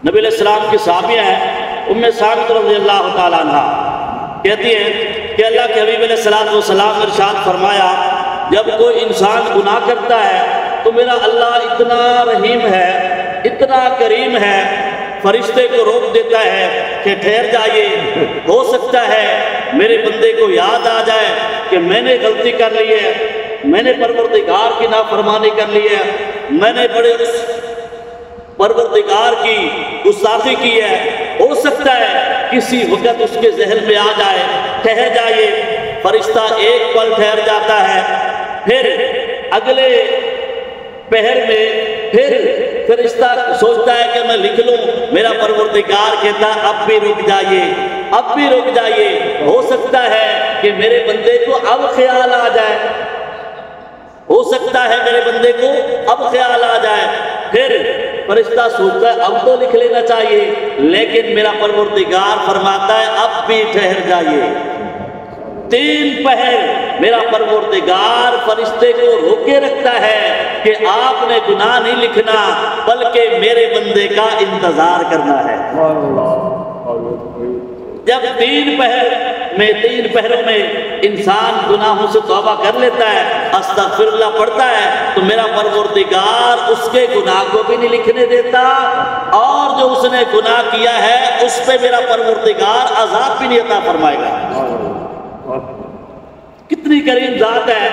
नबी अलैहिस्सलाम की साहबिया हैं, उम्मे साबित रज़ियल्लाहु ताला अन्हा कहती हैं कि अल्लाह के हबीब अलैहिस्सलाम ने इरशाद फरमाया, जब कोई इंसान गुनाह करता है तो मेरा अल्लाह इतना रहीम है, इतना करीम है, फरिश्ते को रोक देता है कि ठहर जाइए, हो सकता है मेरे बंदे को याद आ जाए कि मैंने गलती कर ली है, मैंने परवरदिगार की नाफरमानी कर ली है, मैंने बड़े उस परवरदिगार की गुस्ताखी की है, हो सकता है किसी वक्त उसके जहन में आ जाए, ठहर जाइए। फरिश्ता एक पल ठहर जाता है, फिर अगले पहर में फिर फरिश्ता सोचता है कि मैं लिख लूं, मेरा परवरदिगार कहता अब भी रुक जाइए, अब भी रुक जाइए, हो सकता है कि मेरे बंदे को अब ख्याल आ जाए, हो सकता है मेरे बंदे को अब ख्याल आ जाए। फिर फरिश्ता सोचता है अब तो लिख लेना चाहिए, लेकिन मेरा परवरदिगार फरमाता है अब भी ठहर जाइए। 3 पहर मेरा परवरदिगार फरिश्ते को रोके रखता है कि आपने गुनाह नहीं लिखना, बल्कि मेरे बंदे का इंतजार करना है। जब 3 पहरों में इंसान गुनाहों से तौबा कर लेता है, अस्तगफिरुल्लाह पढ़ता है, तो मेरा परवरदिगार उसके गुनाह को भी नहीं लिखने देता, और जो उसने गुनाह किया है उस पे मेरा परवरदिगार अजाब भी नहीं अता फरमाएगा। कितनी करीम जात है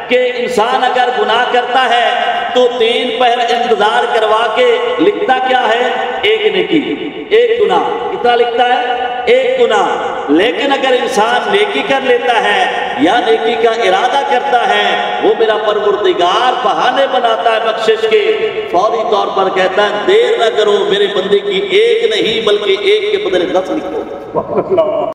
कि इंसान अगर गुनाह करता है तो 3 पहर इंतजार करवा के लिखता क्या है, एक नेकी, एक गुनाह। कितना लिखता है? एक गुनाह। लेकिन अगर इंसान नेकी कर लेता है या नेकी का इरादा करता है, वो मेरा परवरदिगार बहाने बनाता है बख्शिश के, फौरी तौर पर कहता है देर न करो, मेरे बंदे की एक नहीं बल्कि एक के बदले 10 लिखो।